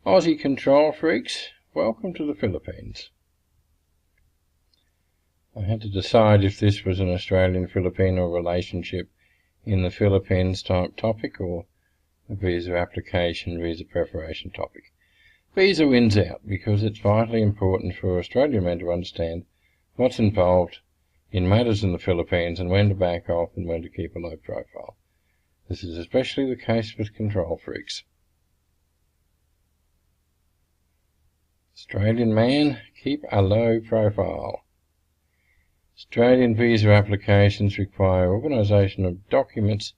Aussie control freaks, welcome to the Philippines. I had to decide if this was an Australian-Filipino relationship in the Philippines type topic or a visa application, visa preparation topic. Visa wins out because it's vitally important for Australian men to understand what's involved in matters in the Philippines and when to back off and when to keep a low profile. This is especially the case with control freaks. Australian man, keep a low profile. Australian visa applications require organisation of documents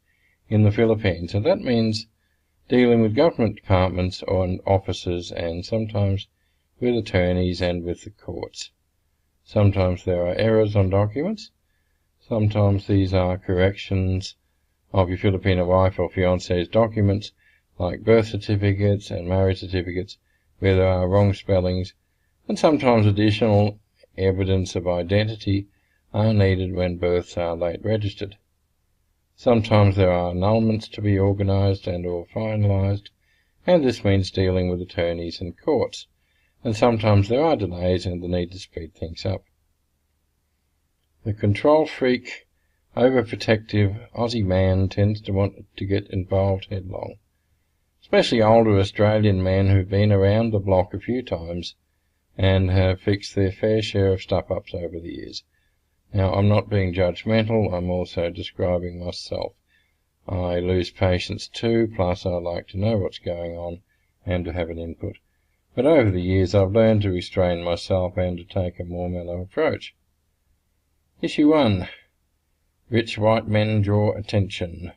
in the Philippines, and that means dealing with government departments or officers and sometimes with attorneys and with the courts. Sometimes there are errors on documents. Sometimes these are corrections of your Filipino wife or fiancé's documents, like birth certificates and marriage certificates, where there are wrong spellings, and sometimes additional evidence of identity are needed when births are late registered. Sometimes there are annulments to be organised and or finalized, and this means dealing with attorneys and courts. And sometimes there are delays and the need to speed things up. The control freak, overprotective Aussie man tends to want to get involved headlong, especially older Australian men who've been around the block a few times and have fixed their fair share of stuff-ups over the years. Now, I'm not being judgmental, I'm also describing myself. I lose patience too, plus I like to know what's going on and to have an input. But over the years I've learned to restrain myself and to take a more mellow approach. Issue 1. Rich white men draw attention.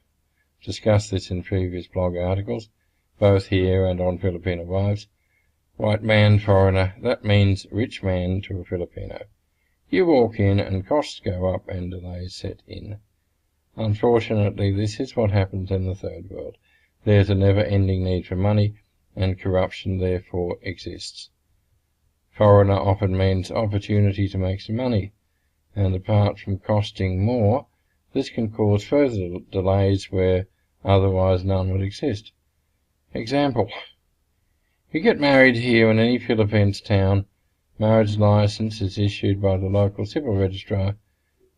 Discussed this in previous blog articles, both here and on Filipino wives. White man, foreigner, that means rich man to a Filipino. You walk in and costs go up and delays set in. Unfortunately, this is what happens in the third world. There's a never-ending need for money, and corruption therefore exists. Foreigner often means opportunity to make some money, and apart from costing more, this can cause further delays where otherwise none would exist. Example: you get married here in any Philippines town. Marriage license is issued by the local civil registrar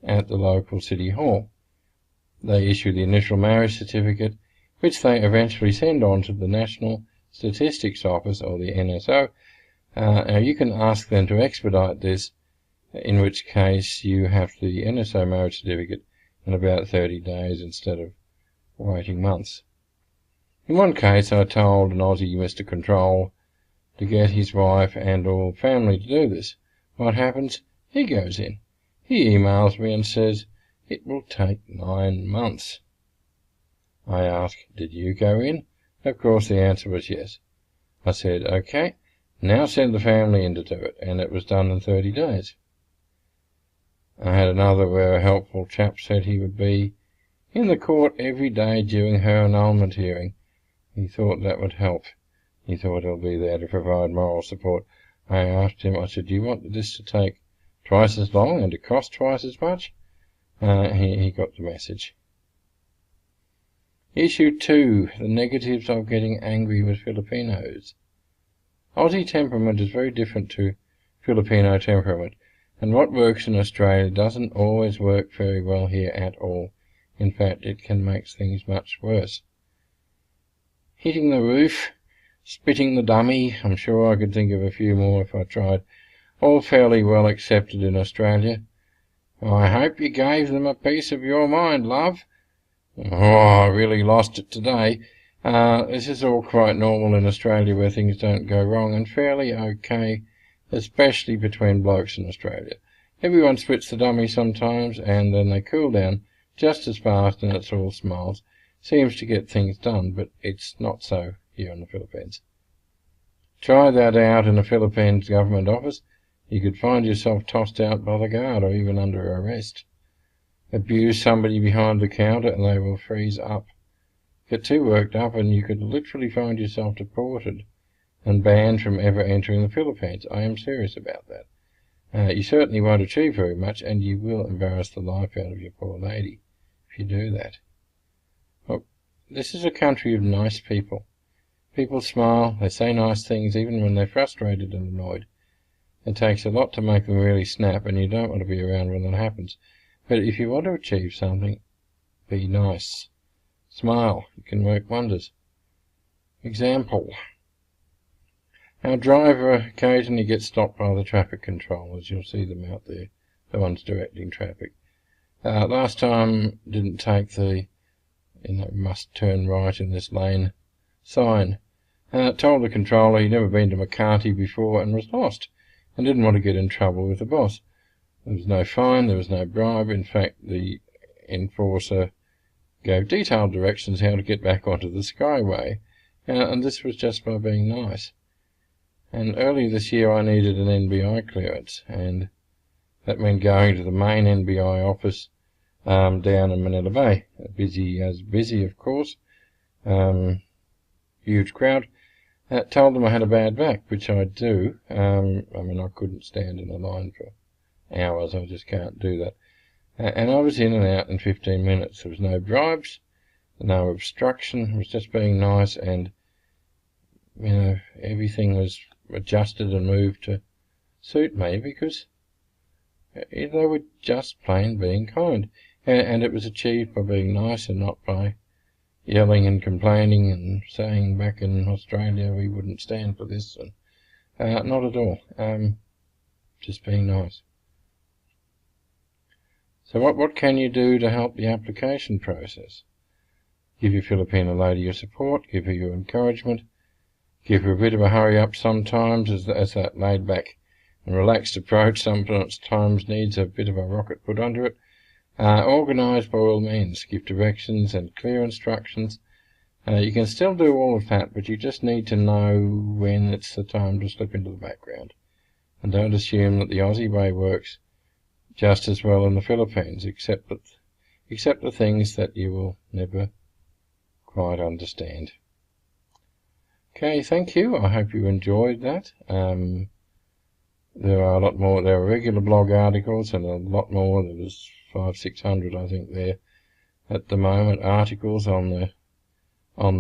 at the local city hall. They issue the initial marriage certificate, which they eventually send on to the National Statistics Office, or the NSO. Now you can ask them to expedite this, in which case you have the NSO marriage certificate in about 30 days instead of waiting months. In one case I told an Aussie Mr. Control to get his wife and all family to do this. What happens? He goes in. He emails me and says it will take 9 months. I ask, did you go in? Of course the answer was yes. I said, okay, now send the family in to do it, and it was done in 30 days. I had another where a helpful chap said he would be in the court every day during her annulment hearing. He thought that would help. He thought he'll be there to provide moral support. I asked him, I said, do you want this to take twice as long and to cost twice as much? He got the message. Issue 2. The negatives of getting angry with Filipinos. Aussie temperament is very different to Filipino temperament, and what works in Australia doesn't always work very well here at all. In fact, it can make things much worse. Hitting the roof, spitting the dummy, I'm sure I could think of a few more if I tried, all fairly well accepted in Australia. I hope you gave them a piece of your mind, love. Oh, I really lost it today. This is all quite normal in Australia where things don't go wrong, and fairly okay, especially between blokes in Australia. Everyone spits the dummy sometimes, and then they cool down just as fast, and it's all smiles. Seems to get things done, but it's not so here in the Philippines. Try that out in a Philippines government office. You could find yourself tossed out by the guard or even under arrest. Abuse somebody behind the counter and they will freeze up. Get too worked up and you could literally find yourself deported and banned from ever entering the Philippines. I am serious about that. You certainly won't achieve very much, and you will embarrass the life out of your poor lady if you do that. Well, this is a country of nice people. People smile, they say nice things even when they're frustrated and annoyed. It takes a lot to make them really snap, and you don't want to be around when that happens. But if you want to achieve something, be nice. Smile. It can work wonders. Example. Our driver occasionally gets stopped by the traffic controllers. You'll see them out there, the ones directing traffic. Last time didn't take the must turn right in this lane sign. Told the controller he'd never been to Makati before and was lost, and didn't want to get in trouble with the boss. There was no fine, there was no bribe. In fact, the enforcer gave detailed directions how to get back onto the Skyway, and this was just by being nice. And earlier this year I needed an NBI clearance, and that meant going to the main NBI office down in Manila Bay. Busy of course, huge crowd. Told them I had a bad back, which I do. I couldn't stand in a line for hours, I just can't do that. And I was in and out in 15 minutes. There was no bribes, no obstruction. It was just being nice, and everything was adjusted and moved to suit me because they were just plain being kind. And it was achieved by being nice and not by yelling and complaining and saying back in Australia we wouldn't stand for this. And not at all. Just being nice. So what can you do to help the application process? Give your Filipino lady your support, give her your encouragement, give her a bit of a hurry up sometimes, as that laid back and relaxed approach sometimes needs a bit of a rocket put under it. Organise by all means, give directions and clear instructions. You can still do all of that, but you just need to know when it's the time to slip into the background. And don't assume that the Aussie way works just as well in the Philippines, except the things that you will never quite understand. Okay, thank you. I hope you enjoyed that. There are a lot more. There are regular blog articles and a lot more. There was 500-600, I think, there at the moment, articles on the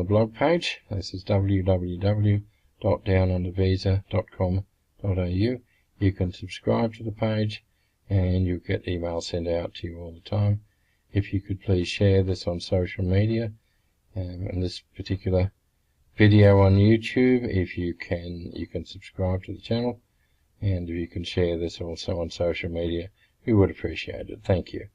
blog page. This is www.downundervisa.com.au. You can subscribe to the page, and you'll get emails sent out to you all the time. If you could please share this on social media, and this particular video on YouTube, if you can subscribe to the channel, and if you can share this also on social media, we would appreciate it. Thank you.